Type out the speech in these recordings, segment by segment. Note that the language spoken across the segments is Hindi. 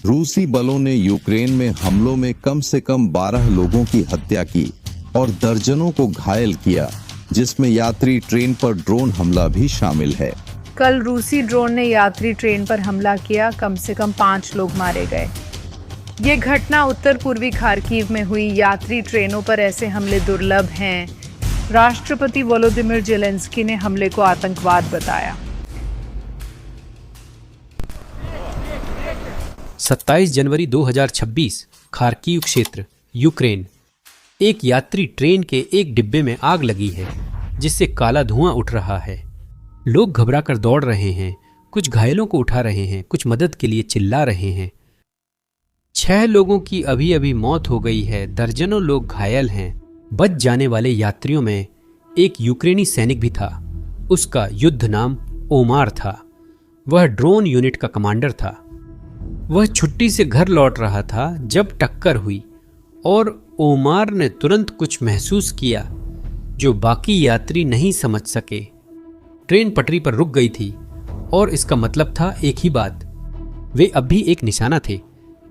रूसी बलों ने यूक्रेन में हमलों में कम से कम 12 लोगों की हत्या की और दर्जनों को घायल किया, जिसमें यात्री ट्रेन पर ड्रोन हमला भी शामिल है। कल रूसी ड्रोन ने यात्री ट्रेन पर हमला किया, कम से कम 5 लोग मारे गए। ये घटना उत्तर पूर्वी खार्किव में हुई। यात्री ट्रेनों पर ऐसे हमले दुर्लभ हैं। राष्ट्रपति वोलोदिमिर जेलेंस्की ने हमले को आतंकवाद बताया। 27 जनवरी 2026 खार्किव क्षेत्र, यूक्रेन। एक यात्री ट्रेन के एक डिब्बे में आग लगी है, जिससे काला धुआं उठ रहा है। लोग घबराकर दौड़ रहे हैं, कुछ घायलों को उठा रहे हैं, कुछ मदद के लिए चिल्ला रहे हैं। 6 लोगों की अभी अभी मौत हो गई है, दर्जनों लोग घायल हैं। बच जाने वाले यात्रियों में एक यूक्रेनी सैनिक भी था। उसका युद्ध नाम ओमार था। वह ड्रोन यूनिट का कमांडर था। वह छुट्टी से घर लौट रहा था जब टक्कर हुई और ओमार ने तुरंत कुछ महसूस किया जो बाकी यात्री नहीं समझ सके। ट्रेन पटरी पर रुक गई थी और इसका मतलब था एक ही बात, वे अब भी एक निशाना थे,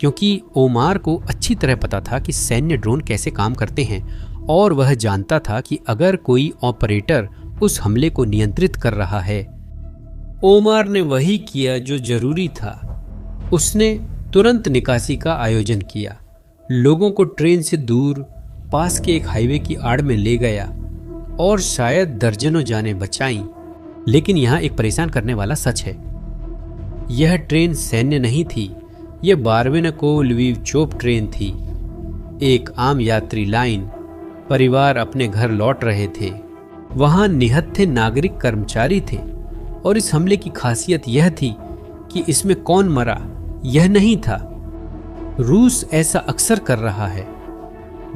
क्योंकि ओमार को अच्छी तरह पता था कि सैन्य ड्रोन कैसे काम करते हैं और वह जानता था कि अगर कोई ऑपरेटर उस हमले को नियंत्रित कर रहा है। ओमार ने वही किया जो जरूरी था। उसने तुरंत निकासी का आयोजन किया, लोगों को ट्रेन से दूर पास के एक हाईवे की आड़ में ले गया और शायद दर्जनों जानें बचाईं। लेकिन यहाँ एक परेशान करने वाला सच है, यह ट्रेन सैन्य नहीं थी, यह बार्वेनकोव लवीव चोप ट्रेन थी। एक आम यात्री लाइन। परिवार अपने घर लौट रहे थे। वहां निहत्थे नागरिक कर्मचारी थे और इस हमले की खासियत यह थी कि इसमें कौन मरा यह नहीं था। रूस ऐसा अक्सर कर रहा है।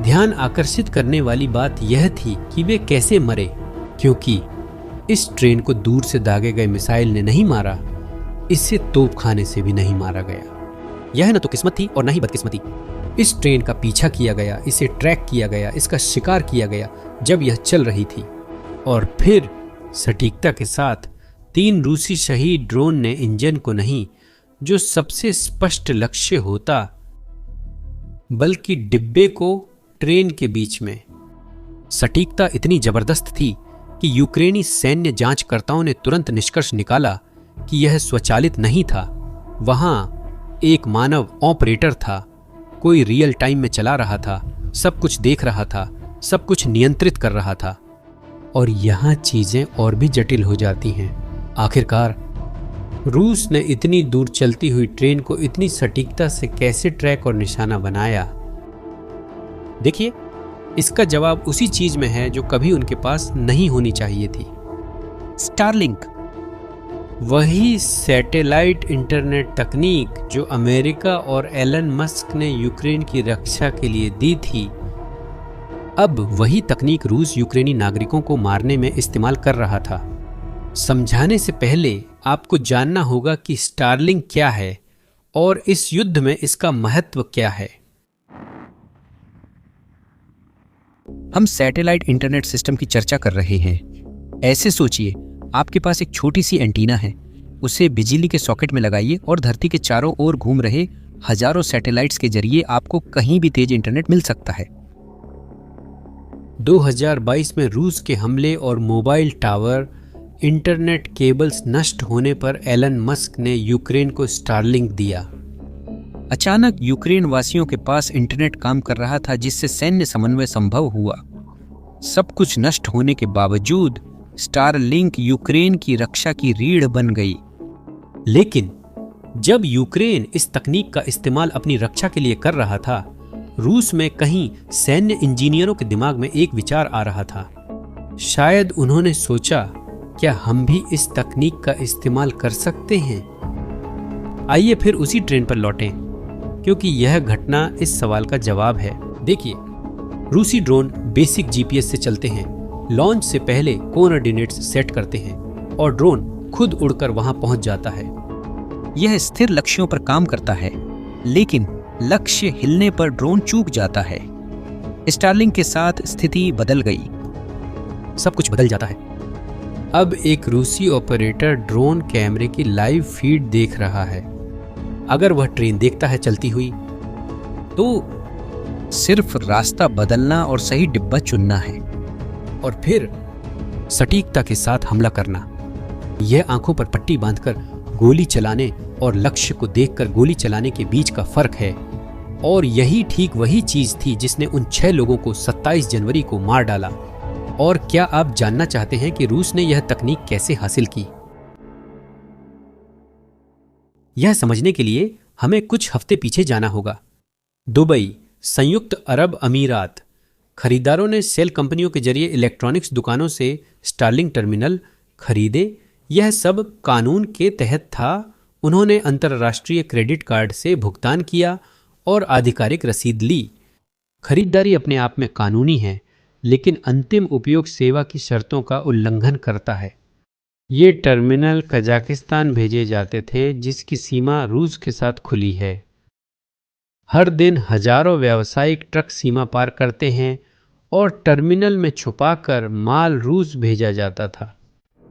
ध्यान आकर्षित करने वाली बात यह थी कि वे कैसे मरे, क्योंकि इस ट्रेन को दूर से दागे गए मिसाइल ने नहीं मारा, इससे तोपखाने से भी नहीं मारा गया। यह न तो किस्मत थी और न ही बदकिस्मती। इस ट्रेन का पीछा किया गया, इसे ट्रैक किया गया, इसका शिकार किया गया जब यह चल रही थी, और फिर सटीकता के साथ 3 रूसी शहीद ड्रोन ने इंजन को नहीं, जो सबसे स्पष्ट लक्ष्य होता, बल्कि डिब्बे को ट्रेन के बीच में। सटीकता इतनी जबरदस्त थी कि यूक्रेनी सैन्य जांचकर्ताओं ने तुरंत निष्कर्ष निकाला कि यह स्वचालित नहीं था। वहां एक मानव ऑपरेटर था, कोई रियल टाइम में चला रहा था, सब कुछ देख रहा था, सब कुछ नियंत्रित कर रहा था। और यहां चीजें और भी जटिल हो जाती हैं। आखिरकार रूस ने इतनी दूर चलती हुई ट्रेन को इतनी सटीकता से कैसे ट्रैक और निशाना बनाया? देखिए, इसका जवाब उसी चीज में है जो कभी उनके पास नहीं होनी चाहिए थी। स्टारलिंक, वही सैटेलाइट इंटरनेट तकनीक जो अमेरिका और एलन मस्क ने यूक्रेन की रक्षा के लिए दी थी। अब वही तकनीक रूस यूक्रेनी नागरिकों को मारने में इस्तेमाल कर रहा था। समझाने से पहले आपको जानना होगा कि स्टारलिंक क्या है और इस युद्ध में इसका महत्व क्या है। हम सैटेलाइट इंटरनेट सिस्टम की चर्चा कर रहे हैं। ऐसे सोचिए, आपके पास एक छोटी सी एंटीना है, उसे बिजली के सॉकेट में लगाइए और धरती के चारों ओर घूम रहे हजारों सैटेलाइट्स के जरिए आपको कहीं भी तेज इंटरनेट मिल सकता है। 2022 में रूस के हमले और मोबाइल टावर, इंटरनेट केबल्स नष्ट होने पर एलन मस्क ने यूक्रेन को स्टारलिंक दिया। अचानक यूक्रेन वासियों के पास इंटरनेट काम कर रहा था, जिससे सैन्य समन्वय संभव हुआ। सब कुछ नष्ट होने के बावजूद स्टारलिंक यूक्रेन की रक्षा की रीढ़ बन गई। लेकिन जब यूक्रेन इस तकनीक का इस्तेमाल अपनी रक्षा के लिए कर रहा था, रूस में कहीं सैन्य इंजीनियरों के दिमाग में एक विचार आ रहा था। शायद उन्होंने सोचा, क्या हम भी इस तकनीक का इस्तेमाल कर सकते हैं? आइए फिर उसी ट्रेन पर लौटें, क्योंकि यह घटना इस सवाल का जवाब है। देखिए, रूसी ड्रोन बेसिक जीपीएस से चलते हैं। लॉन्च से पहले कोऑर्डिनेट्स सेट करते हैं और ड्रोन खुद उड़कर वहां पहुंच जाता है। यह स्थिर लक्ष्यों पर काम करता है, लेकिन लक्ष्य हिलने पर ड्रोन चूक जाता है। स्टारलिंक के साथ स्थिति बदल गई। सब कुछ बदल जाता है। अब एक रूसी ऑपरेटर ड्रोन कैमरे की लाइव फीड देख रहा है। अगर वह ट्रेन देखता है चलती हुई तो सिर्फ रास्ता बदलना और सही डिब्बा चुनना है। और फिर सटीकता के साथ हमला करना। यह आंखों पर पट्टी बांधकर गोली चलाने और लक्ष्य को देखकर गोली चलाने के बीच का फर्क है। और यही ठीक वही चीज थी जिसने उन 6 लोगों को 27 जनवरी को मार डाला। और क्या आप जानना चाहते हैं कि रूस ने यह तकनीक कैसे हासिल की? यह समझने के लिए हमें कुछ हफ्ते पीछे जाना होगा। दुबई, संयुक्त अरब अमीरात। खरीदारों ने सेल कंपनियों के जरिए इलेक्ट्रॉनिक्स दुकानों से स्टारलिंक टर्मिनल खरीदे। यह सब कानून के तहत था। उन्होंने अंतर्राष्ट्रीय क्रेडिट कार्ड से भुगतान किया और आधिकारिक रसीद ली। खरीदारी अपने आप में कानूनी है, लेकिन अंतिम उपयोग सेवा की शर्तों का उल्लंघन करता है। ये टर्मिनल कजाकिस्तान भेजे जाते थे, जिसकी सीमा रूस के साथ खुली है। हर दिन हजारों व्यावसायिक ट्रक सीमा पार करते हैं और टर्मिनल में छुपाकर माल रूस भेजा जाता था।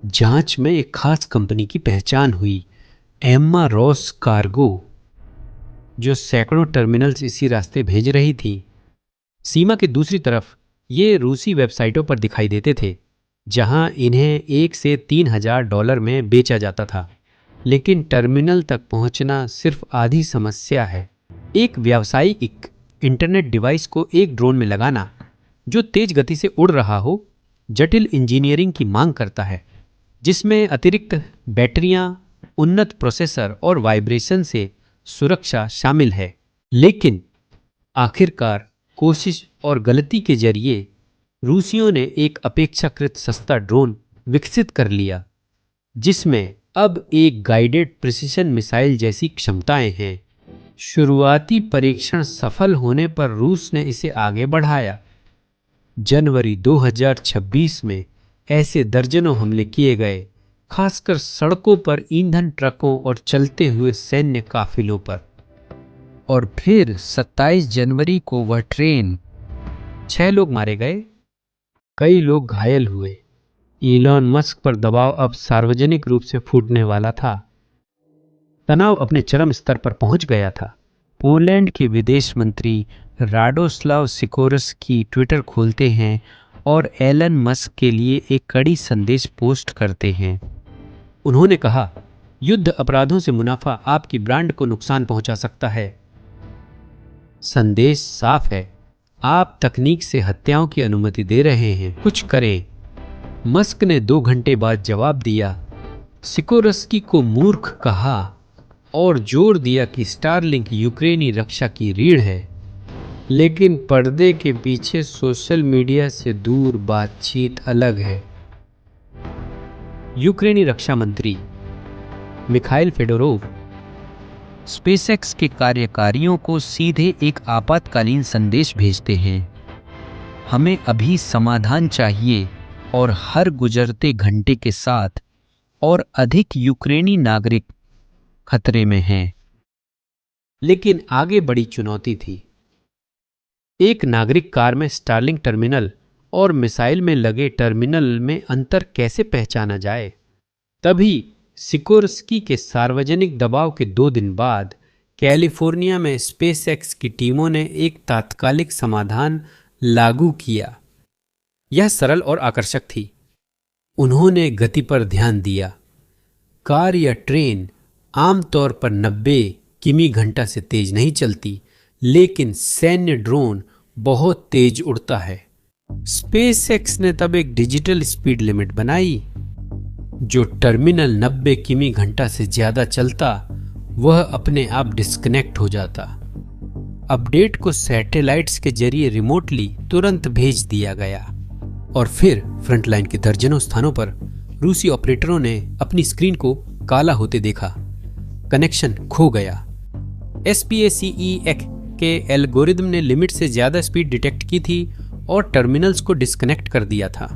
जांच में एक खास कंपनी की पहचान हुई, एम्मा रॉस कार्गो, जो सैकड़ों टर्मिनल्स इसी रास्ते भेज रही थी। सीमा के दूसरी तरफ ये रूसी वेबसाइटों पर दिखाई देते थे, जहां इन्हें 1 से 3,000 डॉलर में बेचा जाता था। लेकिन टर्मिनल तक पहुंचना सिर्फ आधी समस्या है। एक व्यावसायिक इंटरनेट डिवाइस को एक ड्रोन में लगाना जो तेज गति से उड़ रहा हो, जटिल इंजीनियरिंग की मांग करता है, जिसमें अतिरिक्त बैटरियां, उन्नत प्रोसेसर और वाइब्रेशन से सुरक्षा शामिल है। लेकिन आखिरकार कोशिश और गलती के जरिए रूसियों ने एक अपेक्षाकृत सस्ता ड्रोन विकसित कर लिया, जिसमें अब एक गाइडेड प्रिसिशन मिसाइल जैसी क्षमताएं हैं। शुरुआती परीक्षण सफल होने पर रूस ने इसे आगे बढ़ाया। जनवरी 2026 में ऐसे दर्जनों हमले किए गए, खासकर सड़कों पर ईंधन ट्रकों और चलते हुए सैन्य काफिलों पर। और फिर 27 जनवरी को वह ट्रेन। 6 लोग मारे गए, कई लोग घायल हुए। इलॉन मस्क पर दबाव अब सार्वजनिक रूप से फूटने वाला था। तनाव अपने चरम स्तर पर पहुंच गया था। पोलैंड के विदेश मंत्री राडोस्लाव सिकोर्स्की ट्विटर खोलते हैं और एलन मस्क के लिए एक कड़ी संदेश पोस्ट करते हैं। उन्होंने कहा, युद्ध अपराधों से मुनाफा आपकी ब्रांड को नुकसान पहुंचा सकता है। संदेश साफ है, आप तकनीक से हत्याओं की अनुमति दे रहे हैं, कुछ करें। मस्क ने 2 घंटे बाद जवाब दिया। सिकोर्स्की को मूर्ख कहा और जोर दिया कि स्टारलिंक यूक्रेनी रक्षा की रीढ़ है। लेकिन पर्दे के पीछे सोशल मीडिया से दूर बातचीत अलग है। यूक्रेनी रक्षा मंत्री मिखाइल फेडोरोव स्पेसएक्स के कार्यकारियों को सीधे एक आपातकालीन संदेश भेजते हैं। हमें अभी समाधान चाहिए और हर गुजरते घंटे के साथ और अधिक यूक्रेनी नागरिक खतरे में हैं। लेकिन आगे बड़ी चुनौती थी। एक नागरिक कार में स्टारलिंक टर्मिनल और मिसाइल में लगे टर्मिनल में अंतर कैसे पहचाना जाए? तभी सिकोर्स्की के सार्वजनिक दबाव के 2 दिन बाद कैलिफोर्निया में स्पेसएक्स की टीमों ने एक तात्कालिक समाधान लागू किया। यह सरल और आकर्षक थी। उन्होंने गति पर ध्यान दिया। कार या ट्रेन आमतौर पर 90 किमी घंटा से तेज नहीं चलती, लेकिन सैन्य ड्रोन बहुत तेज उड़ता है। स्पेसएक्स ने तब एक डिजिटल स्पीड लिमिट बनाई। जो टर्मिनल 90 किमी घंटा से ज्यादा चलता, वह अपने आप डिस्कनेक्ट हो जाता। अपडेट को सैटेलाइट्स के जरिए रिमोटली तुरंत भेज दिया गया। और फिर फ्रंटलाइन के दर्जनों स्थानों पर रूसी ऑपरेटरों ने अपनी स्क्रीन को काला होते देखा। कनेक्शन खो गया। SPACE के एल्गोरिदम ने लिमिट से ज्यादा स्पीड डिटेक्ट की थी और टर्मिनल्स को डिस्कनेक्ट कर दिया था।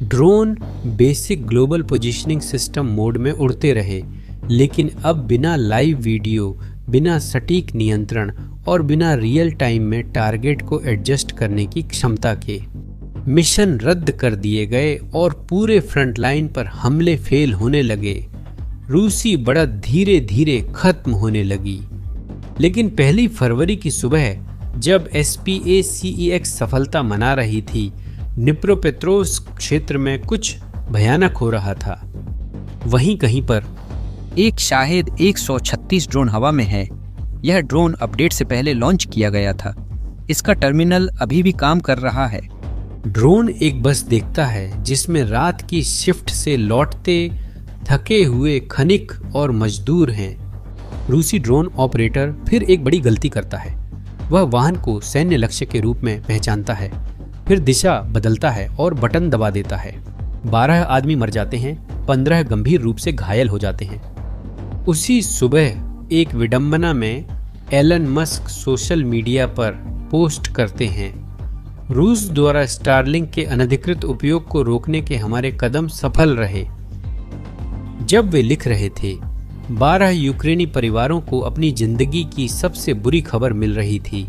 Drone basic global positioning system mode में उड़ते रहे, लेकिन अब बिना लाइव वीडियो, बिना सटीक नियंत्रण और बिना रियल टाइम में टारगेट को एडजस्ट करने की क्षमता के। मिशन रद्द कर दिए गए और पूरे फ्रंट लाइन पर हमले फेल होने लगे। रूसी बढ़त धीरे धीरे खत्म होने लगी। लेकिन 1 फरवरी की सुबह जब SPACEX सफलता मना रही थी, निप्रोपेट्रोव्स्क क्षेत्र में कुछ भयानक हो रहा था। वहीं कहीं पर एक शाहिद 136 ड्रोन हवा में है। यह ड्रोन अपडेट से पहले लॉन्च किया गया था। इसका टर्मिनल अभी भी काम कर रहा है। ड्रोन एक बस देखता है जिसमें रात की शिफ्ट से लौटते थके हुए खनिक और मजदूर हैं। रूसी ड्रोन ऑपरेटर फिर एक बड़ी गलती करता है। वह वाहन को सैन्य लक्ष्य के रूप में पहचानता है, फिर दिशा बदलता है और बटन दबा देता है। 12 आदमी मर जाते हैं, 15 गंभीर रूप से घायल हो जाते हैं। उसी सुबह एक विडंबना में एलन मस्क सोशल मीडिया पर पोस्ट करते हैं, रूस द्वारा स्टारलिंक के अनधिकृत उपयोग को रोकने के हमारे कदम सफल रहे। जब वे लिख रहे थे, 12 यूक्रेनी परिवारों को अपनी जिंदगी की सबसे बुरी खबर मिल रही थी।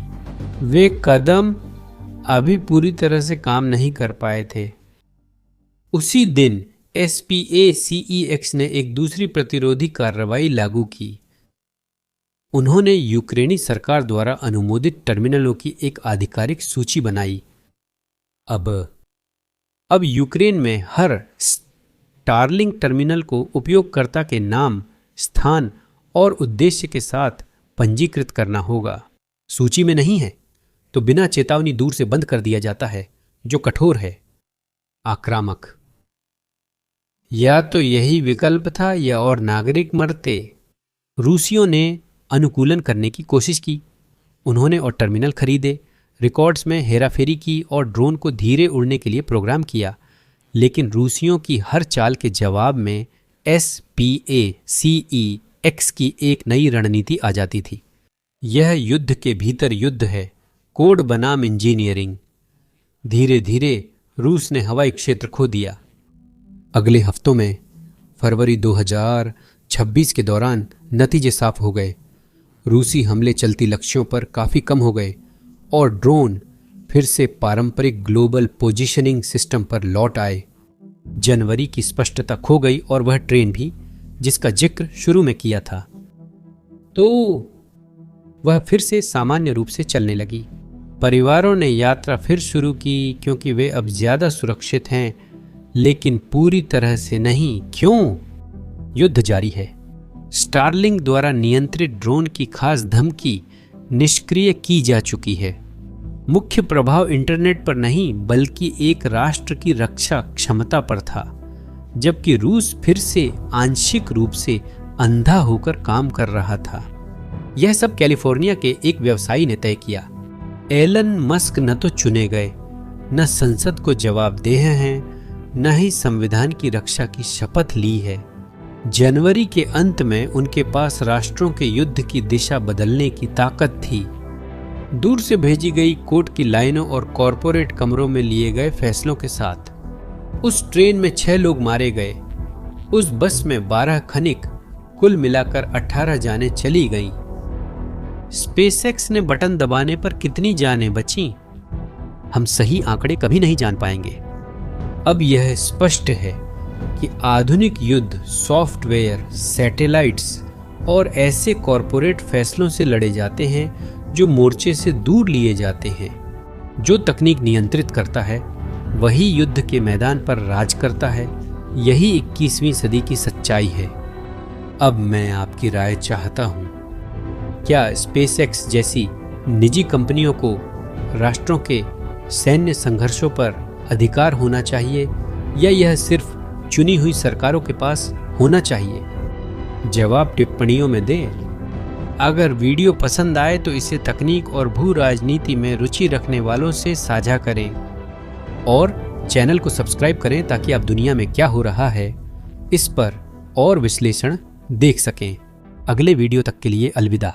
वे कदम अभी पूरी तरह से काम नहीं कर पाए थे। उसी दिन SPACEX ने एक दूसरी प्रतिरोधी कार्रवाई लागू की। उन्होंने यूक्रेनी सरकार द्वारा अनुमोदित टर्मिनलों की एक आधिकारिक सूची बनाई। अब यूक्रेन में हर स्टारलिंक टर्मिनल को उपयोगकर्ता के नाम, स्थान और उद्देश्य के साथ पंजीकृत करना होगा। सूची में नहीं है तो बिना चेतावनी दूर से बंद कर दिया जाता है, जो कठोर है, आक्रामक। या तो यही विकल्प था या और नागरिक मरते। रूसियों ने अनुकूलन करने की कोशिश की। उन्होंने और टर्मिनल खरीदे, रिकॉर्ड्स में हेराफेरी की और ड्रोन को धीरे उड़ने के लिए प्रोग्राम किया। लेकिन रूसियों की हर चाल के जवाब में SPACEX की एक नई रणनीति आ जाती थी। यह युद्ध के भीतर युद्ध है, कोड बनाम इंजीनियरिंग। धीरे धीरे रूस ने हवाई क्षेत्र खो दिया। अगले हफ्तों में फरवरी 2026 के दौरान नतीजे साफ हो गए। रूसी हमले चलती लक्ष्यों पर काफ़ी कम हो गए और ड्रोन फिर से पारंपरिक ग्लोबल पोजीशनिंग सिस्टम पर लौट आए। जनवरी की स्पष्टता खो गई और वह ट्रेन भी जिसका जिक्र शुरू में किया था, तो वह फिर से सामान्य रूप से चलने लगी। परिवारों ने यात्रा फिर शुरू की क्योंकि वे अब ज़्यादा सुरक्षित हैं, लेकिन पूरी तरह से नहीं। क्यों? युद्ध जारी है। स्टारलिंक द्वारा नियंत्रित ड्रोन की खास धमकी निष्क्रिय की जा चुकी है। मुख्य प्रभाव इंटरनेट पर नहीं बल्कि एक राष्ट्र की रक्षा क्षमता पर था, जबकि रूस फिर से आंशिक रूप से अंधा होकर काम कर रहा था। यह सब कैलिफोर्निया के एक व्यवसायी ने तय किया। एलन मस्क न तो चुने गए, न संसद को जवाबदेह हैं, न ही संविधान की रक्षा की शपथ ली है। जनवरी के अंत में उनके पास राष्ट्रों के युद्ध की दिशा बदलने की ताकत थी। दूर से भेजी गई कोर्ट की लाइनों और कॉरपोरेट कमरों में लिए गए फैसलों के साथ उस ट्रेन में 6 लोग मारे गए। उस बस में 12 खनिक, कुल मिलाकर 18 जानें चली गईं। स्पेसएक्स ने बटन दबाने पर कितनी जानें बचीं, हम सही आंकड़े कभी नहीं जान पाएंगे। अब यह स्पष्ट है कि आधुनिक युद्ध सॉफ्टवेयर, सैटेलाइट्स और ऐसे कॉरपोरेट फैसलों से लड़े जाते हैं जो मोर्चे से दूर लिए जाते हैं। जो तकनीक नियंत्रित करता है वही युद्ध के मैदान पर राज करता है। यही 21वीं सदी की सच्चाई है। अब मैं आपकी राय चाहता हूं, क्या स्पेसएक्स जैसी निजी कंपनियों को राष्ट्रों के सैन्य संघर्षों पर अधिकार होना चाहिए या यह सिर्फ चुनी हुई सरकारों के पास होना चाहिए? जवाब टिप्पणियों में दें। अगर वीडियो पसंद आए तो इसे तकनीक और भू राजनीति में रुचि रखने वालों से साझा करें और चैनल को सब्सक्राइब करें ताकि आप दुनिया में क्या हो रहा है इस पर और विश्लेषण देख सकें। अगले वीडियो तक के लिए अलविदा।